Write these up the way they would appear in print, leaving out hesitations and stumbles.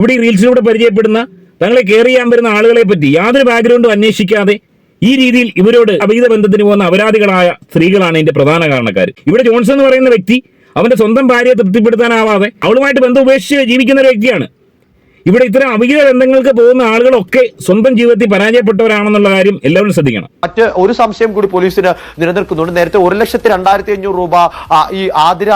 ഇവിടെ ഈ റീൽസിലൂടെ പരിചയപ്പെടുന്ന തങ്ങളെ കെയർ ചെയ്യാൻ വരുന്ന ആളുകളെ പറ്റി യാതൊരു ബാക്ക്ഗ്രൗണ്ടും അന്വേഷിക്കാതെ ഈ രീതിയിൽ ഇവരോട് അവിഹിത ബന്ധത്തിന് പോകുന്ന അപരാധികളായ സ്ത്രീകളാണ് ഇതിന്റെ പ്രധാന കാരണക്കാർ. ഇവിടെ ജോൺസൺ എന്ന് പറയുന്ന വ്യക്തി അവന്റെ സ്വന്തം ഭാര്യയെ തൃപ്തിപ്പെടുത്താനാവാതെ അവളുമായിട്ട് ബന്ധം ഉപേക്ഷിച്ച് ജീവിക്കുന്ന ഒരു വ്യക്തിയാണ്. ഇവിടെ ഇത്തരം അവിഹിത ബന്ധങ്ങൾക്ക് പോകുന്ന ആളുകളൊക്കെ സ്വന്തം ജീവിതത്തിൽ പരാജയപ്പെട്ടവരാണെന്നുള്ള കാര്യം എല്ലാവരും ശ്രദ്ധിക്കണം. മറ്റ് ഒരു സംശയം കൂടി പോലീസിന് നിലനിൽക്കുന്നുണ്ട്. നേരത്തെ 1,02,500 രൂപ ഈ ആതിര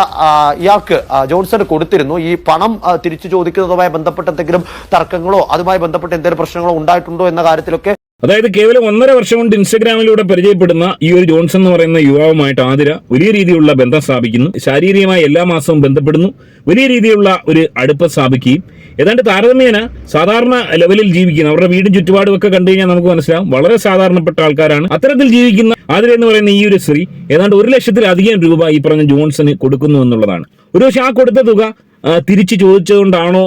ഇയാൾക്ക് ജോൺസണ് കൊടുത്തിരുന്നു. ഈ പണം തിരിച്ചു ചോദിക്കുന്നതുമായി ബന്ധപ്പെട്ട എന്തെങ്കിലും തർക്കങ്ങളോ അതുമായി ബന്ധപ്പെട്ട എന്തെങ്കിലും പ്രശ്നങ്ങളോ ഉണ്ടായിട്ടുണ്ടോ എന്ന കാര്യത്തിലൊക്കെ, അതായത് കേവലം 1.5 വർഷം കൊണ്ട് ഇൻസ്റ്റഗ്രാമിലൂടെ പരിചയപ്പെടുന്ന ഈ ഒരു ജോൺസൺ എന്ന് പറയുന്ന യുവാവുമായിട്ട് ആതിര വലിയ രീതിയിലുള്ള ബന്ധം സ്ഥാപിക്കുന്നു. ശാരീരികമായി എല്ലാ മാസവും ബന്ധപ്പെടുന്നു. വലിയ രീതിയിലുള്ള ഒരു അടുപ്പം സ്ഥാപിക്കുകയും ഏതാണ്ട് താരതമ്യേന സാധാരണ ലെവലിൽ ജീവിക്കുന്ന അവരുടെ വീടും ചുറ്റുപാടും ഒക്കെ കണ്ടു കഴിഞ്ഞാൽ നമുക്ക് മനസ്സിലാവും വളരെ സാധാരണപ്പെട്ട ആൾക്കാരാണ്. അത്തരത്തിൽ ജീവിക്കുന്ന ആതിര എന്ന് പറയുന്ന ഈ ഒരു സ്ത്രീ ഏതാണ്ട് 1 ലക്ഷത്തിലധികം രൂപ ഈ പറഞ്ഞ ജോൺസന് കൊടുക്കുന്നു എന്നുള്ളതാണ്. ഒരുപക്ഷെ ആ കൊടുത്ത തുക തിരിച്ചു ചോദിച്ചുകൊണ്ടാണോ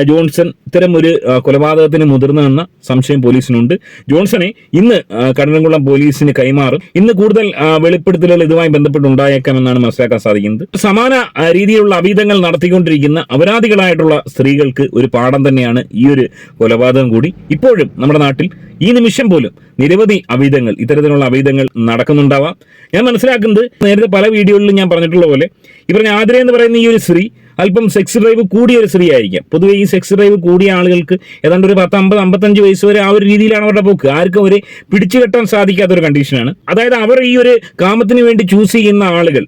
ജോൺസൺ ഇത്തരം ഒരു കൊലപാതകത്തിന് മുതിർന്നതെന്ന സംശയം പോലീസിനുണ്ട്. ജോൺസനെ ഇന്ന് കടന്നംകുളം പോലീസിന് കൈമാറും. ഇന്ന് കൂടുതൽ വെളിപ്പെടുത്തലുകൾ ഇതുമായി ബന്ധപ്പെട്ടുണ്ടായേക്കാമെന്നാണ് മനസ്സിലാക്കാൻ സാധിക്കുന്നത്. സമാന രീതിയിലുള്ള അവിഹിതങ്ങൾ നടത്തിക്കൊണ്ടിരിക്കുന്ന അപരാധികളായിട്ടുള്ള സ്ത്രീകൾക്ക് ഒരു പാഠം തന്നെയാണ് ഈ ഒരു കൊലപാതകം കൂടി. ഇപ്പോഴും നമ്മുടെ നാട്ടിൽ ഈ നിമിഷം പോലും നിരവധി അവിഹിതങ്ങൾ, ഇത്തരത്തിലുള്ള അവിഹിതങ്ങൾ നടക്കുന്നുണ്ടാവാം. ഞാൻ മനസ്സിലാക്കുന്നത് നേരത്തെ പല വീഡിയോകളിലും ഞാൻ പറഞ്ഞിട്ടുള്ള പോലെ ഈ പറഞ്ഞ ആതിര എന്ന് പറയുന്ന ഈ ഒരു സ്ത്രീ അല്പം സെക്സ് ഡ്രൈവ് കൂടിയ ഒരു സ്ത്രീ ആയിരിക്കാം. പൊതുവെ ഈ സെക്സ് ഡ്രൈവ് കൂടിയ ആളുകൾക്ക് ഏതാണ്ട് ഒരു 10-50-55 വയസ്സ് വരെ ആ ഒരു രീതിയിലാണ് അവരുടെ പോക്ക്. ആർക്കും അവരെ പിടിച്ചു കെട്ടാൻ സാധിക്കാത്തൊരു കണ്ടീഷനാണ്. അതായത് അവർ ഈ ഒരു കാമത്തിന് വേണ്ടി ചൂസ് ചെയ്യുന്ന ആളുകൾ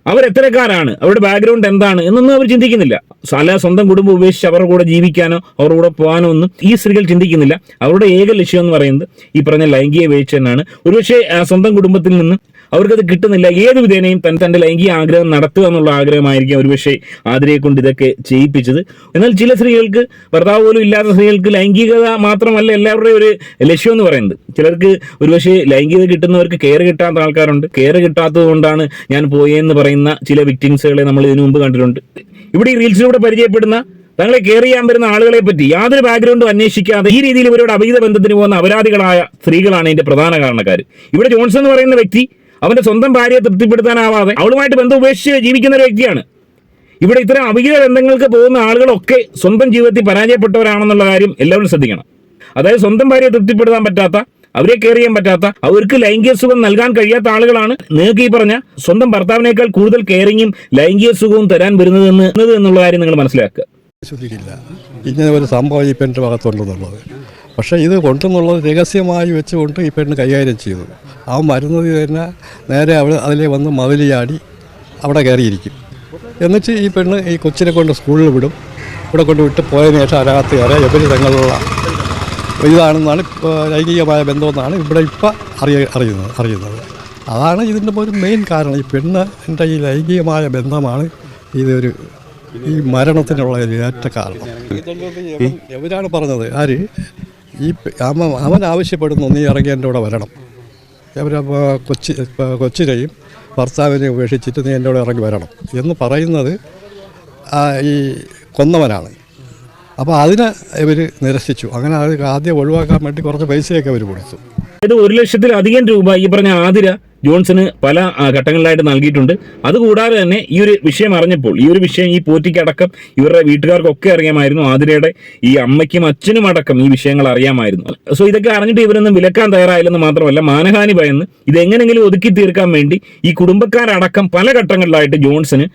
അവരെത്രക്കാരാണ്, അവരുടെ ബാക്ക്ഗ്രൗണ്ട് എന്താണ് എന്നൊന്നും അവർ ചിന്തിക്കുന്നില്ല. സ്വന്തം കുടുംബം ഉപേക്ഷിച്ച് അവരുടെ കൂടെ ജീവിക്കാനോ അവരുടെ കൂടെ പോകാനോ ഒന്നും ഈ സ്ത്രീകൾ ചിന്തിക്കുന്നില്ല. അവരുടെ ഏക ലക്ഷ്യം എന്ന് പറയുന്നത് ഈ പറഞ്ഞ ലൈംഗിക വീഴ്ച തന്നെയാണ്. ഒരുപക്ഷെ സ്വന്തം കുടുംബത്തിൽ നിന്ന് അവർക്കത് കിട്ടുന്നില്ല. ഏത് വിധേനയും തന്റെ ലൈംഗിക ആഗ്രഹം നടത്തുക എന്നുള്ള ആഗ്രഹമായിരിക്കും ഒരുപക്ഷെ ആതിരയെ കൊണ്ട് ഇതൊക്കെ ചെയ്യിപ്പിച്ചത്. എന്നാൽ ചില സ്ത്രീകൾക്ക്, ഭർത്താവ് പോലും ഇല്ലാത്ത സ്ത്രീകൾക്ക് ലൈംഗികത മാത്രമല്ല എല്ലാവരുടെയും ഒരു ലക്ഷ്യം എന്ന് പറയുന്നത്. ചിലർക്ക് ഒരുപക്ഷെ ലൈംഗികത കിട്ടുന്നവർക്ക് കെയർ കിട്ടാത്ത ആൾക്കാരുണ്ട്. കെയർ കിട്ടാത്തത് കൊണ്ടാണ് ഞാൻ പോയെന്ന് പറയുന്ന ചില വിക്ടിംസുകളെ നമ്മൾ ഇതിനു മുമ്പ് കണ്ടിട്ടുണ്ട്. ഇവിടെ ഈ റീൽസിലൂടെ പരിചയപ്പെടുന്ന തങ്ങളെ കെയർ ചെയ്യാൻ വരുന്ന ആളുകളെ പറ്റി യാതൊരു ബാക്ക്ഗ്രൗണ്ടും അന്വേഷിക്കാതെ ഈ രീതിയിൽ ഇവരോട് അവിഹിത ബന്ധത്തിന് പോകുന്ന അപരാധികളായ സ്ത്രീകളാണ് ഇതിന്റെ പ്രധാന കാരണക്കാർ. ഇവിടെ ജോൺസൺ എന്ന് പറയുന്ന വ്യക്തി അവന്റെ സ്വന്തം ഭാര്യയെ തൃപ്തിപ്പെടുത്താനാവാതെ അവളുമായിട്ട് ബന്ധം ഉപേക്ഷിച്ച് ജീവിക്കുന്ന ഒരു വ്യക്തിയാണ്. ഇവിടെ ഇത്തരം അവിഹിത ബന്ധങ്ങൾക്ക് പോകുന്ന ആളുകളൊക്കെ സ്വന്തം ജീവിതത്തിൽ പരാജയപ്പെട്ടവരാണെന്നുള്ള കാര്യം എല്ലാവരും ശ്രദ്ധിക്കണം. അതായത് സ്വന്തം ഭാര്യയെ തൃപ്തിപ്പെടുത്താൻ പറ്റാത്ത, അവരെ കെയർ ചെയ്യാൻ പറ്റാത്ത, അവർക്ക് ലൈംഗിക സുഖം നൽകാൻ കഴിയാത്ത ആളുകളാണ് നിങ്ങൾക്ക് ഈ പറഞ്ഞ സ്വന്തം ഭർത്താവിനേക്കാൾ കൂടുതൽ കെയറിങ്ങും ലൈംഗിക സുഖവും തരാൻ വരുന്നത് എന്നുള്ള കാര്യം നിങ്ങൾ മനസ്സിലാക്കുക. ശ്രദ്ധിക്കില്ല ഇങ്ങനെ ഒരു സംഭവം ഈ പെണ്ണിൻ്റെ ഭാഗത്തുണ്ടെന്നുള്ളത്. പക്ഷേ ഇത് കൊണ്ടെന്നുള്ളത് രഹസ്യമായി വെച്ചുകൊണ്ട് ഈ പെണ്ണ് കൈകാര്യം ചെയ്തു. അവൻ വരുന്നത് തന്നെ നേരെ അതിലെ വന്ന് മതിലിയാടി അവിടെ കയറിയിരിക്കും. എന്നിട്ട് ഈ പെണ്ണ് ഈ കൊച്ചിനെ കൊണ്ട് സ്കൂളിൽ വിടും. ഇവിടെ കൊണ്ട് വിട്ട് പോയതിനു ശേഷം അതിനകത്ത് കയറി എവരി തങ്ങളുള്ള ഇതാണെന്നാണ് ലൈംഗികമായ ബന്ധമെന്നാണ് ഇവിടെ ഇപ്പം അറിയുന്നത്. അതാണ് ഇതിൻ്റെ ഒരു മെയിൻ കാരണം. ഈ പെണ്ണിൻ്റെ ഈ ലൈംഗികമായ ബന്ധമാണ് ഇതൊരു ഈ മരണത്തിനുള്ള ഏറ്റ കാരണം. എവരാണ് പറഞ്ഞത്? ആര്? ഈ അവൻ ആവശ്യപ്പെടുന്നു നീ ഇറങ്ങി എൻ്റെ കൂടെ വരണം. കൊച്ചിനെയും ഭർത്താവിനെ ഉപേക്ഷിച്ചിട്ട് നീ എൻ്റെ കൂടെ ഇറങ്ങി വരണം എന്ന് പറയുന്നത് ഈ കൊന്നവനാണ്. അപ്പോൾ അതിനെ ഇവർ നിരസിച്ചു. അങ്ങനെ അത് ആദ്യം ഒഴിവാക്കാൻ വേണ്ടി കുറച്ച് പൈസയൊക്കെ അവർ കൊടുത്തു. ഇത് 1 ലക്ഷത്തിലധികം രൂപ ഈ പറഞ്ഞ ആതിര ജോൺസന് പല ഘട്ടങ്ങളിലായിട്ട് നൽകിയിട്ടുണ്ട്. അതുകൂടാതെ തന്നെ ഈ ഒരു വിഷയം അറിഞ്ഞപ്പോൾ, ഈ ഒരു വിഷയം ഈ പോറ്റിക്കടക്കം ഇവരുടെ വീട്ടുകാർക്കൊക്കെ അറിയാമായിരുന്നു. ആതിരയുടെ ഈ അമ്മയ്ക്കും അച്ഛനും അടക്കം ഈ വിഷയങ്ങൾ അറിയാമായിരുന്നു. സോ ഇതൊക്കെ അറിഞ്ഞിട്ട് ഇവരൊന്നും വിലക്കാൻ തയ്യാറായില്ലെന്ന് മാത്രമല്ല, മാനഹാനി ഭയന്ന് ഇതെങ്ങനെങ്കിലും ഒതുക്കി തീർക്കാൻ വേണ്ടി ഈ കുടുംബക്കാരടക്കം പല ഘട്ടങ്ങളിലായിട്ട് ജോൺസന്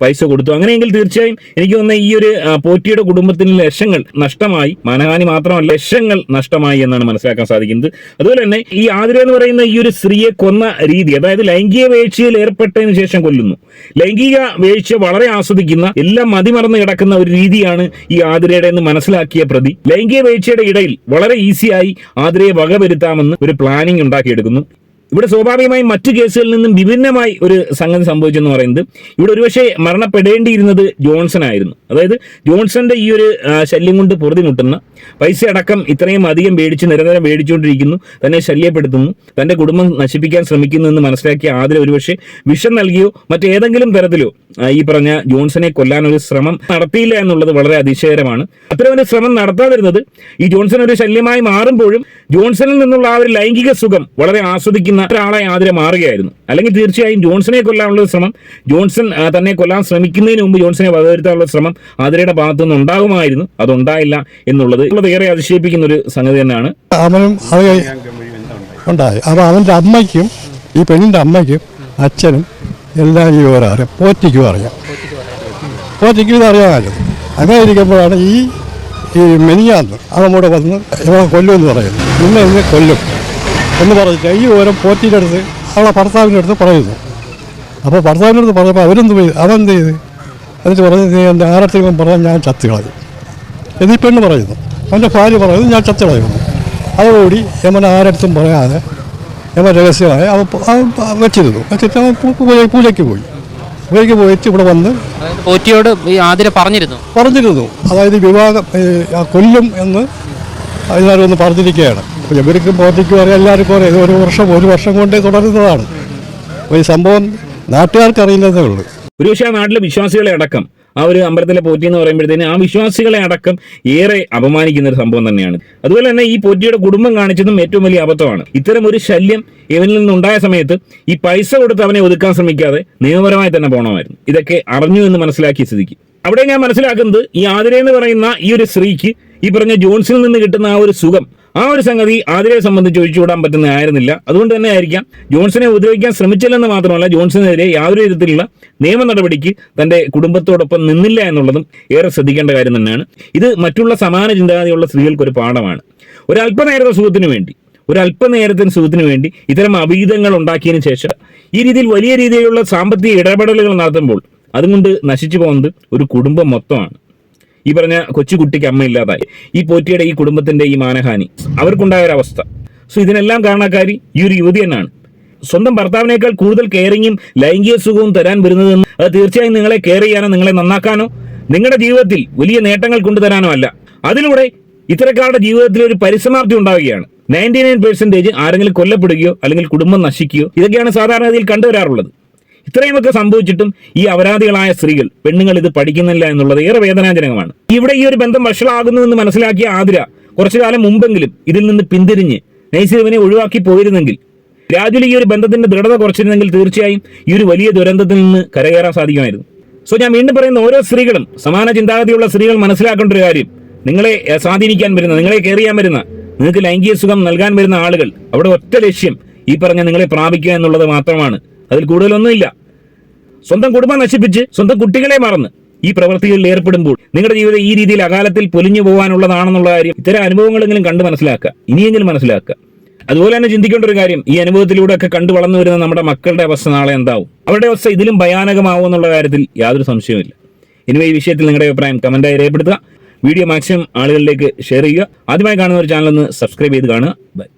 പൈസ കൊടുത്തു. അങ്ങനെയെങ്കിൽ തീർച്ചയായും എനിക്ക് തോന്നുന്ന ഈ ഒരു പോറ്റിയുടെ കുടുംബത്തിന് ലക്ഷങ്ങൾ നഷ്ടമായി, മാനഹാനി മാത്രമല്ല ലക്ഷങ്ങൾ നഷ്ടമായി എന്നാണ് മനസ്സിലാക്കാൻ സാധിക്കുന്നത്. അതുപോലെ തന്നെ ഈ ആതിര എന്ന് പറയുന്ന ഈ ഒരു സ്ത്രീയെ കൊന്ന രീതി, അതായത് ലൈംഗിക വീഴ്ചയിൽ ഏർപ്പെട്ടതിന് ശേഷം കൊല്ലുന്നു. ലൈംഗിക വീഴ്ച വളരെ ആസ്വദിക്കുന്ന, എല്ലാം മതിമറന്ന് കിടക്കുന്ന ഒരു രീതിയാണ് ഈ ആതിരയുടെ എന്ന് മനസ്സിലാക്കിയ പ്രതി ലൈംഗിക വീഴ്ചയുടെ ഇടയിൽ വളരെ ഈസിയായി ആതിരയെ വകവരുത്താമെന്ന് ഒരു പ്ലാനിംഗ് ഉണ്ടാക്കിയെടുക്കുന്നു. ഇവിടെ സ്വാഭാവികമായും മറ്റു കേസുകളിൽ നിന്നും വിഭിന്നമായി ഒരു സംഗതി സംഭവിച്ചെന്ന് പറയുന്നത്, ഇവിടെ ഒരുപക്ഷെ മരണപ്പെടേണ്ടിയിരുന്നത് ജോൺസൺ ആയിരുന്നു. അതായത് ജോൺസന്റെ ഈ ഒരു ശല്യം കൊണ്ട് പൊറുതിമുട്ടുന്ന, പൈസ അടക്കം ഇത്രയും അധികം നിരന്തരം മേടിച്ചുകൊണ്ടിരിക്കുന്നു, തന്നെ ശല്യപ്പെടുത്തുന്നു, തന്റെ കുടുംബം നശിപ്പിക്കാൻ ശ്രമിക്കുന്നു എന്ന് മനസ്സിലാക്കിയ ആതിര ഒരുപക്ഷെ വിഷം നൽകിയോ മറ്റേതെങ്കിലും തരത്തിലോ ഈ പറഞ്ഞ ജോൺസനെ കൊല്ലാനൊരു ശ്രമം നടത്തിയില്ല എന്നുള്ളത് വളരെ അതിശയകരമാണ്. അത്തരം ഒരു ശ്രമം നടത്താതിരുന്നത് ഈ ജോൺസൺ ഒരു ശല്യമായി മാറുമ്പോഴും ജോൺസണിൽ നിന്നുള്ള ആ ഒരു ലൈംഗിക സുഖം വളരെ ആസ്വദിക്കുന്ന ചെയ്യുന്ന ഒരാളെ ആതിര മാറുകയായിരുന്നു. അല്ലെങ്കിൽ തീർച്ചയായും ജോൺസനെ കൊല്ലാനുള്ള ശ്രമം, ജോൺസൺ തന്നെ കൊല്ലാൻ ശ്രമിക്കുന്നതിന് മുമ്പ് ജോൺസനെ വകവരുത്താനുള്ള ശ്രമം ആതിരയുടെ ഭാഗത്തുനിന്ന് ഉണ്ടാകുമായിരുന്നു. അതുണ്ടായില്ല എന്നുള്ളത് ഏറെ അതിശയിപ്പിക്കുന്ന ഒരു സംഗതി തന്നെയാണ്. അവനും അത് ഉണ്ടായി. അപ്പോൾ അവൻ്റെ അമ്മയ്ക്കും ഈ പെണ്ണിൻ്റെ അമ്മയ്ക്കും അച്ഛനും എല്ലാം ഈ ഓരോ അറിയാം, പോറ്റിക്കും അറിയാം, പോറ്റിക്കും ഇത് അറിയാമല്ലോ. അങ്ങനെ ഇരിക്കുമ്പോഴാണ് ഈ മെനിയാന്ന് അവനോട് വന്ന് ഇവളെ കൊല്ലുമെന്ന് പറയുന്നു. ഇന്ന് കൊല്ലും എന്ന് പറഞ്ഞിട്ട് ഈ ഓരോ പോറ്റിയുടെ അടുത്ത് അവളെ ഭർത്താവിൻ്റെ അടുത്ത് പറയുന്നു. അപ്പോൾ ഭർത്താവിൻ്റെ അടുത്ത് പറഞ്ഞപ്പോൾ അവനെന്ത് ചെയ്ത് എന്നിട്ട് പറഞ്ഞ് നീ എൻ്റെ ആരത്തെങ്കിലും പറഞ്ഞാൽ ഞാൻ ചത്തുകളയും എന്നീ പെണ്ണ് പറയുന്നു. അവൻ്റെ ഭാര്യ പറയുന്നു ഞാൻ ചത്തുകളയുന്നു. അതോടുകൂടി യമൻ ആരടുത്തും പറയാതെ യമൻ രഹസ്യമായി അവൻ വെച്ചിരുന്നു. വെച്ചിട്ട് അവൻ പൂജയ്ക്ക് പോയിട്ട് ഇവിടെ വന്ന് പോറ്റിയോട് ഈ ആതിര പറഞ്ഞിരുന്നു. അതായത് വിവാഹം കൊല്ലും എന്ന് അതിനൊന്ന് പറഞ്ഞിരിക്കുകയാണ്. ഇവർക്കും പോറ്റിക്കും അറിയാം, എല്ലാവർക്കും അറിയാം. ഇത് ഒരു വർഷം കൊണ്ടേ തുടരുന്നതാണ്. ഈ സംഭവം നാട്ടുകാർക്ക് അറിയില്ലെന്നേ ഉള്ളൂ. ഒരുപക്ഷെ ആ നാട്ടിലെ വിശ്വാസികളെ അടക്കം, ആ ഒരു അമ്പലത്തിലെ പോറ്റി എന്ന് പറയുമ്പോഴത്തേന് ആ വിശ്വാസികളെ അടക്കം ഏറെ അപമാനിക്കുന്ന ഒരു സംഭവം തന്നെയാണ്. അതുപോലെ തന്നെ ഈ പോറ്റിയുടെ കുടുംബം കാണിച്ചതും ഏറ്റവും വലിയ അബദ്ധമാണ്. ഇത്തരം ഒരു ശല്യം ഇവനിൽ നിന്നുണ്ടായ സമയത്ത് ഈ പൈസ കൊടുത്ത് അവനെ ഒതുക്കാൻ ശ്രമിക്കാതെ നിയമപരമായി തന്നെ പോകണമായിരുന്നു. ഇതൊക്കെ അറിഞ്ഞു എന്ന് മനസ്സിലാക്കിയ സ്ഥിതിക്ക് അവിടെ ഞാൻ മനസ്സിലാക്കുന്നത് ഈ ആതിര എന്ന് പറയുന്ന ഈ ഒരു സ്ത്രീക്ക് ഈ പറഞ്ഞ ജോൺസിൽ നിന്ന് കിട്ടുന്ന ആ ഒരു സുഖം, ആ ഒരു സംഗതി ആതിരയെ സംബന്ധിച്ച് ഒഴിച്ചുകൂടാൻ പറ്റുന്നതായിരുന്നില്ല. അതുകൊണ്ട് തന്നെ ആയിരിക്കാം ജോൺസനെ ഉപദ്രവിക്കാൻ ശ്രമിച്ചില്ലെന്ന് മാത്രമല്ല ജോൺസണെതിരെ യാതൊരു വിധത്തിലുള്ള നിയമ നടപടിക്ക് തന്റെ കുടുംബത്തോടൊപ്പം നിന്നില്ല എന്നുള്ളതും ഏറെ ശ്രദ്ധിക്കേണ്ട കാര്യം തന്നെയാണ്. ഇത് മറ്റുള്ള സമാന ചിന്താഗതിയുള്ള സ്ത്രീകൾക്കൊരു പാഠമാണ്. ഒരല്പനേരത്തെ സുഖത്തിന് വേണ്ടി ഇത്തരം അഭീതങ്ങൾ ഉണ്ടാക്കിയതിനു ശേഷം ഈ രീതിയിൽ വലിയ രീതിയിലുള്ള സാമ്പത്തിക ഇടപെടലുകൾ നടത്തുമ്പോൾ അതുകൊണ്ട് നശിച്ചു പോകുന്നത് ഒരു കുടുംബം മൊത്തമാണ്. ഈ പറഞ്ഞ കൊച്ചുകുട്ടിക്ക് അമ്മയില്ലാതായി, ഈ പോറ്റിയുടെ ഈ കുടുംബത്തിന്റെ ഈ മാനഹാനി അവർക്കുണ്ടായ ഒരു അവസ്ഥ. സോ ഇതിനെല്ലാം കാരണക്കാരി ഈ ഒരു യുവതി തന്നെയാണ്. സ്വന്തം ഭർത്താവിനേക്കാൾ കൂടുതൽ കെയറിങ്ങും ലൈംഗിക സുഖവും തരാൻ വരുന്നതെന്ന് അത് തീർച്ചയായും നിങ്ങളെ കെയർ ചെയ്യാനോ നിങ്ങളെ നന്നാക്കാനോ നിങ്ങളുടെ ജീവിതത്തിൽ വലിയ നേട്ടങ്ങൾ കൊണ്ടുതരാനോ അല്ല. അതിലൂടെ ഇത്തരക്കാരുടെ ജീവിതത്തിൽ ഒരു പരിസമാപ്തി ഉണ്ടാവുകയാണ്. 99% ആരെങ്കിലും കൊല്ലപ്പെടുകയോ അല്ലെങ്കിൽ കുടുംബം നശിക്കുകയോ ഇതൊക്കെയാണ് സാധാരണഗതിയിൽ കണ്ടുവരാറുള്ളത്. ഇത്രയുമൊക്കെ സംഭവിച്ചിട്ടും ഈ അപരാധികളായ സ്ത്രീകൾ, പെണ്ണുങ്ങൾ ഇത് പഠിക്കുന്നില്ല എന്നുള്ളത് ഏറെ വേദനാജനകമാണ്. ഇവിടെ ഈ ഒരു ബന്ധം വഷളാകുന്നുവെന്ന് മനസ്സിലാക്കിയ ആതിര കുറച്ചു കാലം മുമ്പെങ്കിലും ഇതിൽ നിന്ന് പിന്തിരിഞ്ഞ് നൈസിനെ ഒഴിവാക്കി പോയിരുന്നെങ്കിൽ, ഗ്രാജുവലി ഈ ഒരു ബന്ധത്തിന്റെ ദൃഢത കുറച്ചിരുന്നെങ്കിൽ തീർച്ചയായും ഈ ഒരു വലിയ ദുരന്തത്തിൽ നിന്ന് കരകയറാൻ സാധിക്കുമായിരുന്നു. സോ ഞാൻ വീണ്ടും പറയുന്ന ഓരോ സ്ത്രീകളും, സമാന ചിന്താഗതിയുള്ള സ്ത്രീകൾ മനസ്സിലാക്കേണ്ട ഒരു കാര്യം, നിങ്ങളെ സ്വാധീനിക്കാൻ വരുന്ന, നിങ്ങളെ കെയർ ചെയ്യാൻ വരുന്ന, നിങ്ങൾക്ക് ലൈംഗിക സുഖം നൽകാൻ വരുന്ന ആളുകൾ അവിടെ ഒറ്റ ലക്ഷ്യം ഈ പറഞ്ഞ നിങ്ങളെ പ്രാപിക്കുക എന്നുള്ളത് മാത്രമാണ്. അതിൽ കൂടുതലൊന്നുമില്ല. സ്വന്തം കുടുംബം നശിപ്പിച്ച് സ്വന്തം കുട്ടികളെ മറന്ന് ഈ പ്രവൃത്തികളിൽ ഏർപ്പെടുമ്പോൾ നിങ്ങളുടെ ജീവിതം ഈ രീതിയിൽ അകാലത്തിൽ പൊലിഞ്ഞു പോകാനുള്ളതാണെന്നുള്ള കാര്യം ഇത്തരം അനുഭവങ്ങളെങ്കിലും കണ്ട് മനസ്സിലാക്കുക, ഇനിയെങ്കിലും മനസ്സിലാക്കുക. അതുപോലെ തന്നെ ചിന്തിക്കേണ്ട ഒരു കാര്യം, ഈ അനുഭവത്തിലൂടെ ഒക്കെ കണ്ടു വളർന്നു വരുന്ന നമ്മുടെ മക്കളുടെ അവസ്ഥ നാളെ എന്താവും, അവരുടെ അവസ്ഥ ഇതിലും ഭയാനകമാവും എന്നുള്ള കാര്യത്തിൽ യാതൊരു സംശയവുമില്ല. ഇനി ഈ വിഷയത്തിൽ നിങ്ങളുടെ അഭിപ്രായം കമന്റായി രേഖപ്പെടുത്തുക. വീഡിയോ മാക്സിമം ആളുകളിലേക്ക് ഷെയർ ചെയ്യുക. ആദ്യമായി കാണുന്ന ഒരു ചാനൽ ഒന്ന് സബ്സ്ക്രൈബ് ചെയ്ത് കാണുക. ബൈ.